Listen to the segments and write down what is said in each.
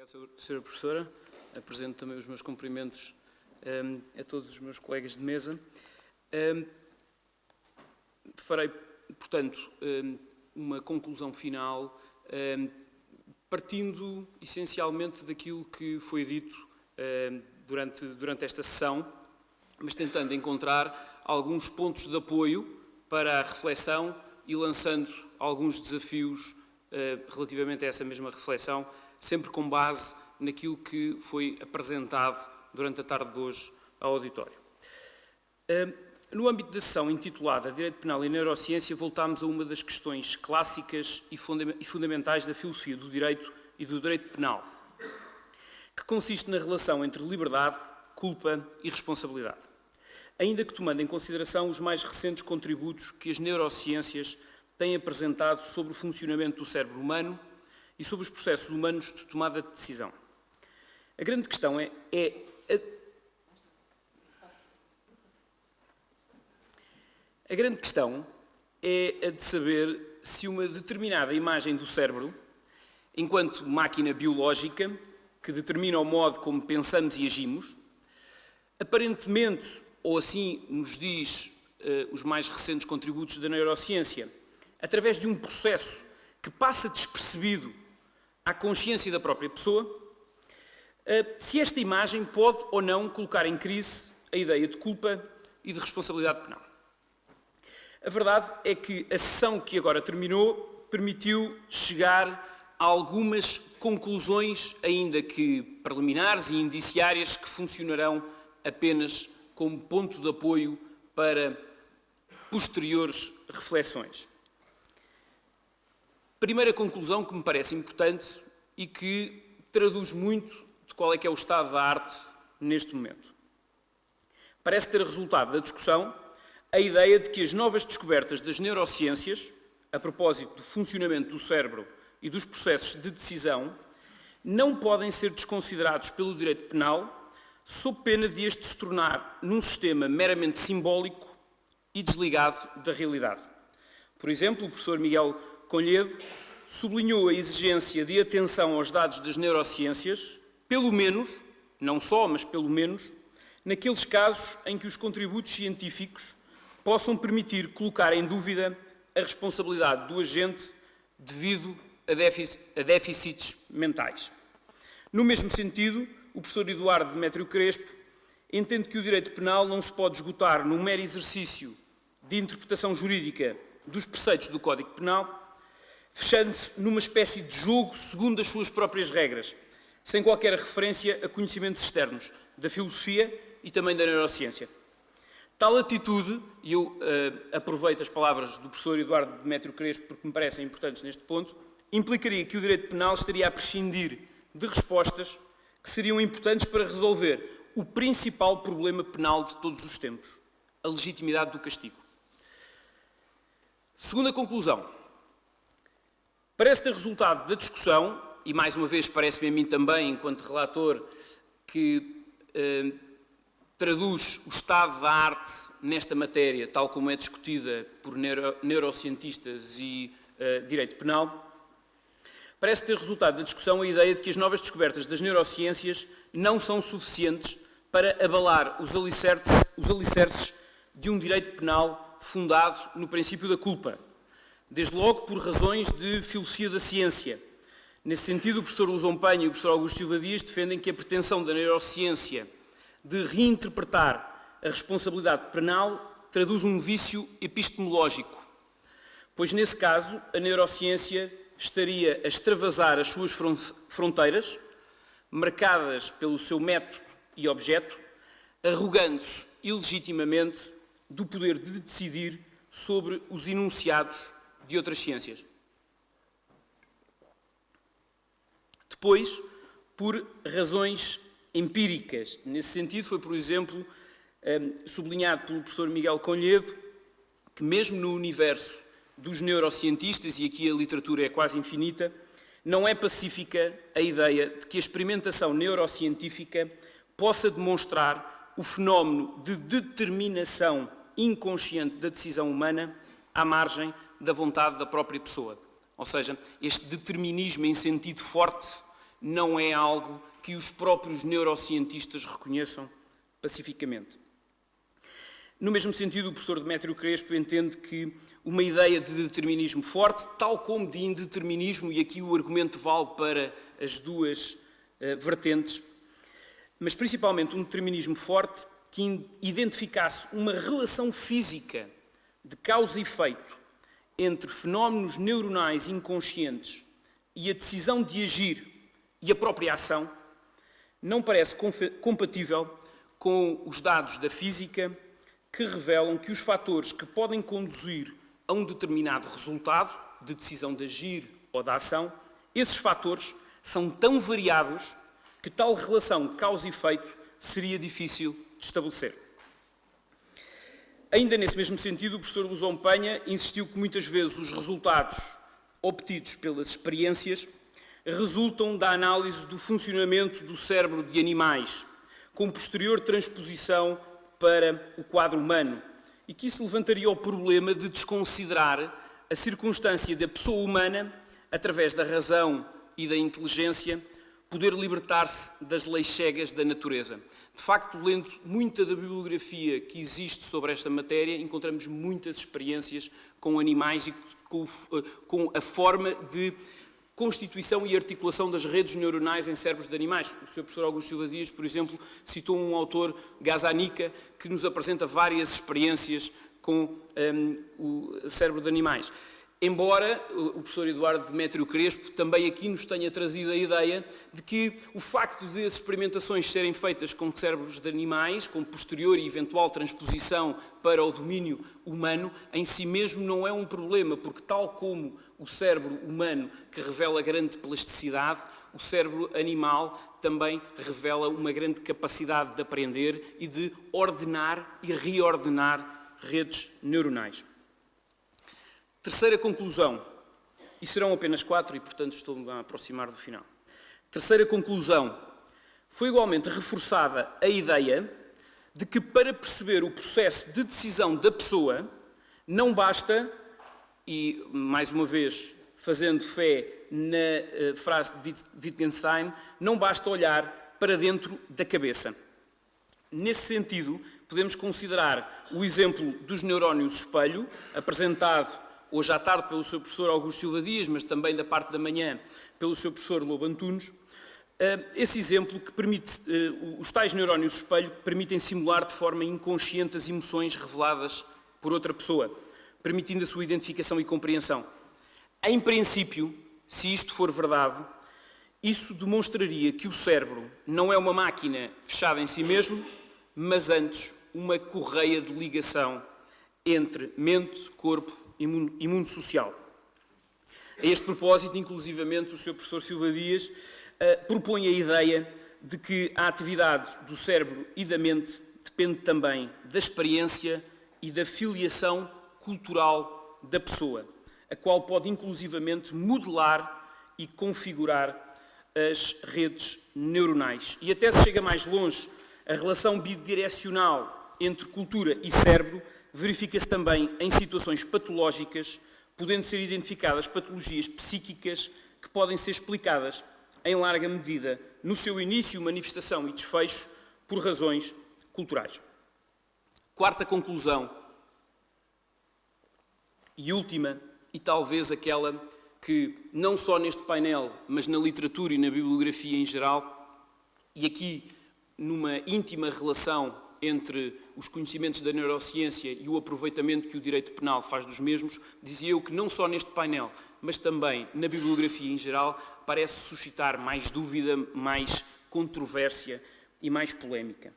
Obrigado, Sra. Professora. Apresento também os meus cumprimentos a todos os meus colegas de mesa. Farei, portanto, uma conclusão final, partindo essencialmente daquilo que foi dito durante esta sessão, mas tentando encontrar alguns pontos de apoio para a reflexão e lançando alguns desafios relativamente a essa mesma reflexão, sempre com base naquilo que foi apresentado durante a tarde de hoje ao auditório. No âmbito da sessão intitulada Direito Penal e Neurociência, voltámos a uma das questões clássicas e fundamentais da filosofia do direito e do direito penal, que consiste na relação entre liberdade, culpa e responsabilidade, ainda que tomando em consideração os mais recentes contributos que as neurociências têm apresentado sobre o funcionamento do cérebro humano e sobre os processos humanos de tomada de decisão. A grande questão é a de saber se uma determinada imagem do cérebro, enquanto máquina biológica que determina o modo como pensamos e agimos, aparentemente, ou assim nos diz os mais recentes contributos da neurociência, através de um processo que passa despercebido à consciência da própria pessoa, se esta imagem pode ou não colocar em crise a ideia de culpa e de responsabilidade penal. A verdade é que a sessão que agora terminou permitiu chegar a algumas conclusões, ainda que preliminares e indiciárias, que funcionarão apenas como ponto de apoio para posteriores reflexões. Primeira conclusão que me parece importante e que traduz muito de qual é que é o estado da arte neste momento. Parece ter resultado da discussão a ideia de que as novas descobertas das neurociências, a propósito do funcionamento do cérebro e dos processos de decisão, não podem ser desconsiderados pelo direito penal, sob pena de este se tornar num sistema meramente simbólico e desligado da realidade. Por exemplo, o professor Miguel Conlhedo sublinhou a exigência de atenção aos dados das neurociências, pelo menos, não só, mas pelo menos, naqueles casos em que os contributos científicos possam permitir colocar em dúvida a responsabilidade do agente devido a déficits mentais. No mesmo sentido, o professor Eduardo Demétrio Crespo entende que o direito penal não se pode esgotar num mero exercício de interpretação jurídica dos preceitos do Código Penal, fechando-se numa espécie de jogo segundo as suas próprias regras, sem qualquer referência a conhecimentos externos da filosofia e também da neurociência. Tal atitude, e eu aproveito as palavras do professor Eduardo Demétrio Crespo porque me parecem importantes neste ponto, implicaria que o direito penal estaria a prescindir de respostas que seriam importantes para resolver o principal problema penal de todos os tempos, a legitimidade do castigo. Segunda conclusão. Parece ter resultado da discussão, e mais uma vez parece-me a mim também, enquanto relator, que traduz o estado da arte nesta matéria, tal como é discutida por neurocientistas e direito penal, parece ter resultado da discussão a ideia de que as novas descobertas das neurociências não são suficientes para abalar os alicerces de um direito penal fundado no princípio da culpa, desde logo por razões de filosofia da ciência. Nesse sentido, o professor Luzão Penha e o professor Augusto Silva Dias defendem que a pretensão da neurociência de reinterpretar a responsabilidade penal traduz um vício epistemológico, pois nesse caso a neurociência estaria a extravasar as suas fronteiras, marcadas pelo seu método e objeto, arrogando-se ilegitimamente do poder de decidir sobre os enunciados de outras ciências. Depois, por razões empíricas. Nesse sentido, foi, por exemplo, sublinhado pelo professor Miguel Conlhedo que mesmo no universo dos neurocientistas, e aqui a literatura é quase infinita, não é pacífica a ideia de que a experimentação neurocientífica possa demonstrar o fenómeno de determinação inconsciente da decisão humana à margem da vontade da própria pessoa. Ou seja, este determinismo em sentido forte não é algo que os próprios neurocientistas reconheçam pacificamente. No mesmo sentido, o professor Demétrio Crespo entende que uma ideia de determinismo forte, tal como de indeterminismo, e aqui o argumento vale para as duas vertentes, mas principalmente um determinismo forte que identificasse uma relação física de causa e efeito entre fenómenos neuronais inconscientes e a decisão de agir e a própria ação, não parece compatível com os dados da física que revelam que os fatores que podem conduzir a um determinado resultado de decisão de agir ou da ação, esses fatores são tão variados que tal relação causa e efeito seria difícil de estabelecer. Ainda nesse mesmo sentido, o professor Luzão Penha insistiu que muitas vezes os resultados obtidos pelas experiências resultam da análise do funcionamento do cérebro de animais, com posterior transposição para o quadro humano, e que isso levantaria o problema de desconsiderar a circunstância da pessoa humana, através da razão e da inteligência, poder libertar-se das leis cegas da natureza. De facto, lendo muita da bibliografia que existe sobre esta matéria, encontramos muitas experiências com animais e com a forma de constituição e articulação das redes neuronais em cérebros de animais. O Sr. Professor Augusto Silva Dias, por exemplo, citou um autor, Gazzaniga, que nos apresenta várias experiências com o cérebro de animais. Embora o professor Eduardo Demétrio Crespo também aqui nos tenha trazido a ideia de que o facto de as experimentações serem feitas com cérebros de animais, com posterior e eventual transposição para o domínio humano, em si mesmo não é um problema, porque tal como o cérebro humano, que revela grande plasticidade, o cérebro animal também revela uma grande capacidade de aprender e de ordenar e reordenar redes neuronais. Terceira conclusão, e serão apenas 4 e, portanto, estou-me a aproximar do final. Terceira conclusão, foi igualmente reforçada a ideia de que para perceber o processo de decisão da pessoa, não basta, e mais uma vez fazendo fé na frase de Wittgenstein, não basta olhar para dentro da cabeça. Nesse sentido, podemos considerar o exemplo dos neurónios espelho, apresentado hoje à tarde pelo Sr. Professor Augusto Silva Dias, mas também da parte da manhã pelo Sr. Professor Lobo Antunes, esse exemplo que permite, os tais neurónios espelho permitem simular de forma inconsciente as emoções reveladas por outra pessoa, permitindo a sua identificação e compreensão. Em princípio, se isto for verdade, isso demonstraria que o cérebro não é uma máquina fechada em si mesmo, mas antes uma correia de ligação entre mente, corpo e mundo social. A este propósito, inclusivamente, o Sr. Professor Silva Dias propõe a ideia de que a atividade do cérebro e da mente depende também da experiência e da filiação cultural da pessoa, a qual pode inclusivamente modelar e configurar as redes neuronais. E até se chega mais longe, a relação bidirecional entre cultura e cérebro verifica-se também em situações patológicas, podendo ser identificadas patologias psíquicas que podem ser explicadas, em larga medida, no seu início, manifestação e desfecho, por razões culturais. Quarta conclusão, e última, e talvez aquela que, não só neste painel, mas na literatura e na bibliografia em geral, e aqui numa íntima relação entre os conhecimentos da neurociência e o aproveitamento que o direito penal faz dos mesmos, dizia eu que não só neste painel, mas também na bibliografia em geral, parece suscitar mais dúvida, mais controvérsia e mais polémica.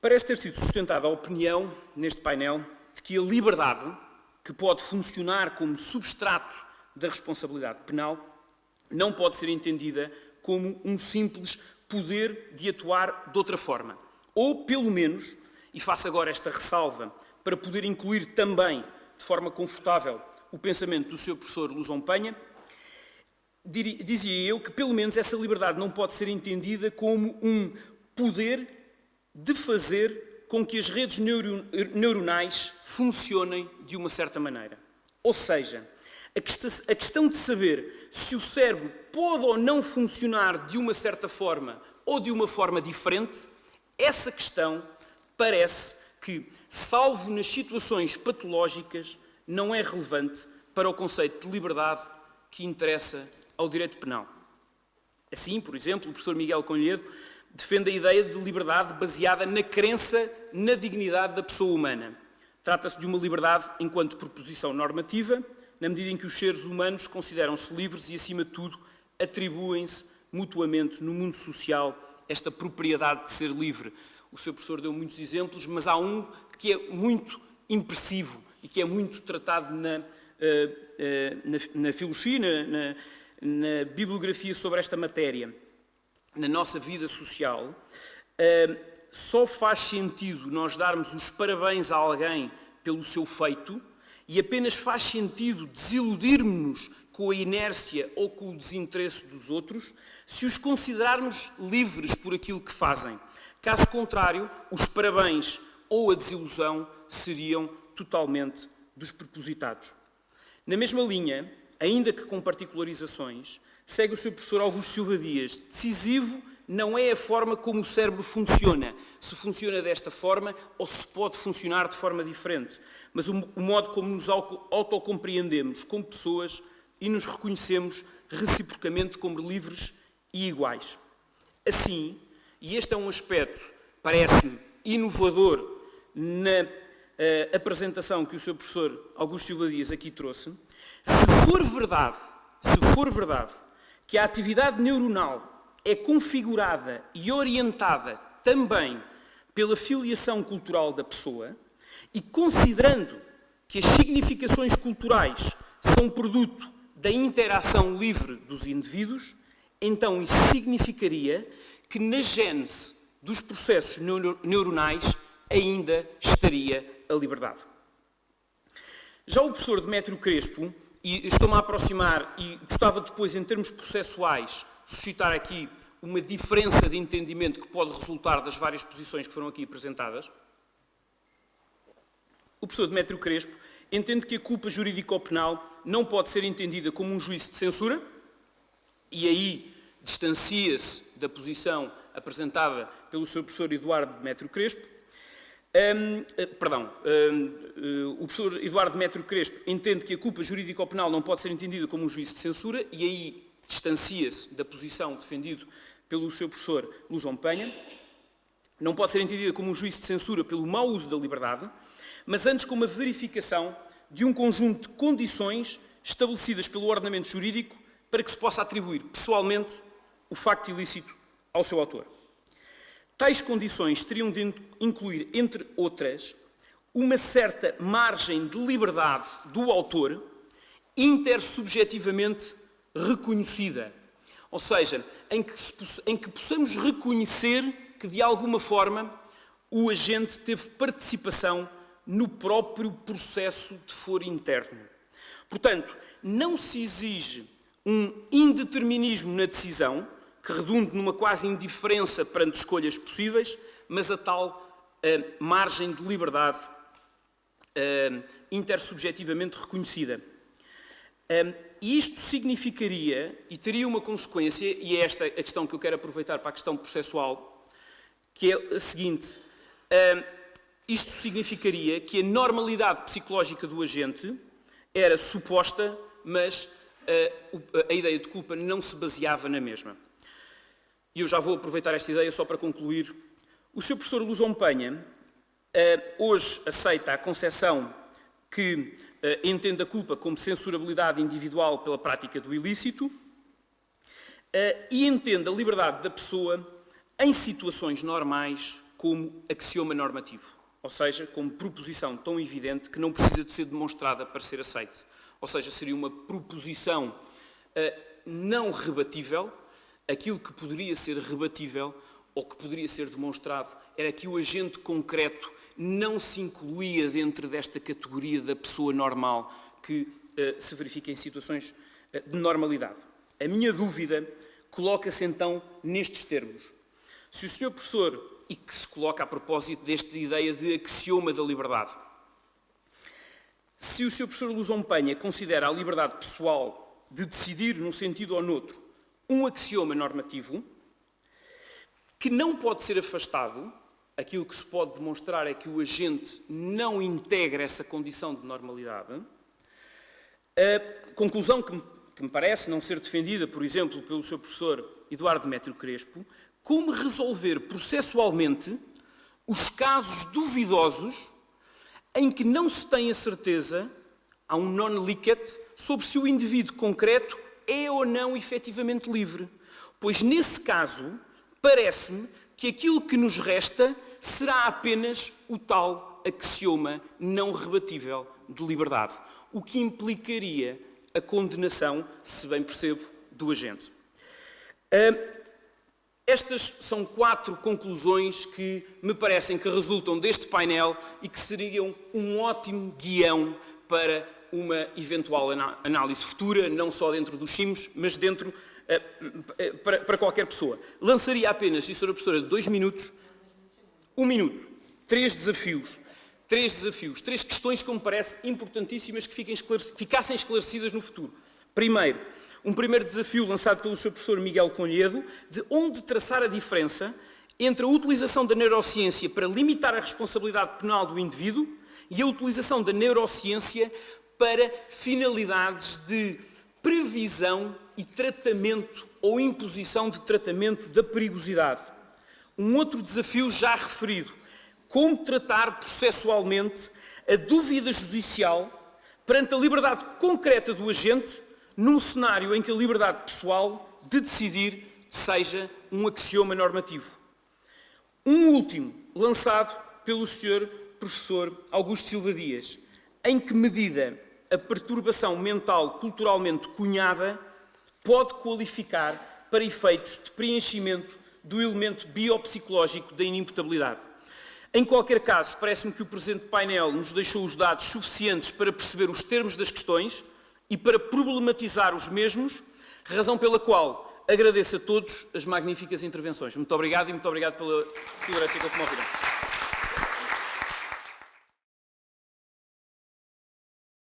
Parece ter sido sustentada a opinião, neste painel, de que a liberdade, que pode funcionar como substrato da responsabilidade penal, não pode ser entendida como um simples poder de atuar de outra forma. Ou, pelo menos, e faço agora esta ressalva, para poder incluir também, de forma confortável, o pensamento do Sr. Professor Luzão Penha, dizia eu que, pelo menos, essa liberdade não pode ser entendida como um poder de fazer com que as redes neuronais funcionem de uma certa maneira. Ou seja, A questão de saber se o cérebro pode ou não funcionar de uma certa forma ou de uma forma diferente, essa questão parece que, salvo nas situações patológicas, não é relevante para o conceito de liberdade que interessa ao direito penal. Assim, por exemplo, o professor Miguel Conlhedo defende a ideia de liberdade baseada na crença na dignidade da pessoa humana. Trata-se de uma liberdade enquanto proposição normativa, na medida em que os seres humanos consideram-se livres e, acima de tudo, atribuem-se mutuamente no mundo social esta propriedade de ser livre. O seu professor deu muitos exemplos, mas há um que é muito impressivo e que é muito tratado na filosofia, na bibliografia sobre esta matéria. Na nossa vida social, só faz sentido nós darmos os parabéns a alguém pelo seu feito e apenas faz sentido desiludirmos-nos com a inércia ou com o desinteresse dos outros se os considerarmos livres por aquilo que fazem. Caso contrário, os parabéns ou a desilusão seriam totalmente despropositados. Na mesma linha, ainda que com particularizações, segue o seu professor Augusto Silva Dias. Decisivo não é a forma como o cérebro funciona, se funciona desta forma ou se pode funcionar de forma diferente, mas o modo como nos autocompreendemos como pessoas e nos reconhecemos reciprocamente como livres e iguais. Assim, e este é um aspecto, parece-me, inovador na apresentação que o seu professor Augusto Silva Dias aqui trouxe, se for verdade que a atividade neuronal é configurada e orientada também pela filiação cultural da pessoa, e considerando que as significações culturais são produto da interação livre dos indivíduos, então isso significaria que na gênese dos processos neuronais ainda estaria a liberdade. Já o professor Demétrio Crespo, e estou-me a aproximar e gostava depois, em termos processuais, suscitar aqui uma diferença de entendimento que pode resultar das várias posições que foram aqui apresentadas. O professor Demétrio Crespo entende que a culpa jurídico-penal não pode ser entendida como um juízo de censura, e aí distancia-se da posição apresentada pelo seu professor Eduardo Demétrio Crespo. O professor Eduardo Demétrio Crespo entende que a culpa jurídico-penal não pode ser entendida como um juízo de censura, e aí distancia-se da posição defendida pelo seu professor Luzão Penha. Não pode ser entendida como um juízo de censura pelo mau uso da liberdade, mas antes como uma verificação de um conjunto de condições estabelecidas pelo ordenamento jurídico para que se possa atribuir pessoalmente o facto ilícito ao seu autor. Tais condições teriam de incluir, entre outras, uma certa margem de liberdade do autor intersubjetivamente reconhecida, ou seja, em que possamos reconhecer que, de alguma forma, o agente teve participação no próprio processo de foro interno. Portanto, não se exige um indeterminismo na decisão, que redunde numa quase indiferença perante escolhas possíveis, mas a tal margem de liberdade intersubjetivamente reconhecida. E isto significaria, e teria uma consequência, e é esta a questão que eu quero aproveitar para a questão processual, que é a seguinte: isto significaria que a normalidade psicológica do agente era suposta, mas a ideia de culpa não se baseava na mesma. E eu já vou aproveitar esta ideia só para concluir. O seu professor Luzão Penha hoje aceita a concepção que entende a culpa como censurabilidade individual pela prática do ilícito e entende a liberdade da pessoa em situações normais como axioma normativo, ou seja, como proposição tão evidente que não precisa de ser demonstrada para ser aceite. Ou seja, seria uma proposição não rebatível. Aquilo que poderia ser rebatível ou que poderia ser demonstrado era que o agente concreto não se incluía dentro desta categoria da pessoa normal que se verifica em situações de normalidade. A minha dúvida coloca-se então nestes termos. Se o senhor professor, e que se coloca a propósito desta ideia de axioma da liberdade, se o Sr. Professor Lousão Penha considera a liberdade pessoal de decidir num sentido ou noutro um axioma normativo que não pode ser afastado. Aquilo que se pode demonstrar é que o agente não integra essa condição de normalidade. A conclusão que me parece não ser defendida, por exemplo, pelo Sr. Professor Eduardo Demétrio Crespo, como resolver processualmente os casos duvidosos em que não se tem a certeza, há um non-licet, sobre se o indivíduo concreto é ou não efetivamente livre. Pois, nesse caso, parece-me que aquilo que nos resta será apenas o tal axioma não rebatível de liberdade, o que implicaria a condenação, se bem percebo, do agente. Estas são 4 conclusões que me parecem que resultam deste painel e que seriam um ótimo guião para uma eventual análise futura, não só dentro dos CIMs, mas dentro para qualquer pessoa. Lançaria apenas, e Sra. Professora, 2 minutos, 1 minuto, 3 desafios, 3 questões que me parecem importantíssimas que ficassem esclarecidas no futuro. Primeiro, um primeiro desafio lançado pelo Sr. Professor Miguel Conhedo, de onde traçar a diferença entre a utilização da neurociência para limitar a responsabilidade penal do indivíduo e a utilização da neurociência para finalidades de previsão e tratamento ou imposição de tratamento da perigosidade. Um outro desafio já referido, como tratar processualmente a dúvida judicial perante a liberdade concreta do agente num cenário em que a liberdade pessoal de decidir seja um axioma normativo. Um último, lançado pelo Sr. Professor Augusto Silva Dias. Em que medida a perturbação mental culturalmente cunhada pode qualificar para efeitos de preenchimento do elemento biopsicológico da inimputabilidade? Em qualquer caso, parece-me que o presente painel nos deixou os dados suficientes para perceber os termos das questões e para problematizar os mesmos, razão pela qual agradeço a todos as magníficas intervenções. Muito obrigado e muito obrigado pela tolerância que me ouviram.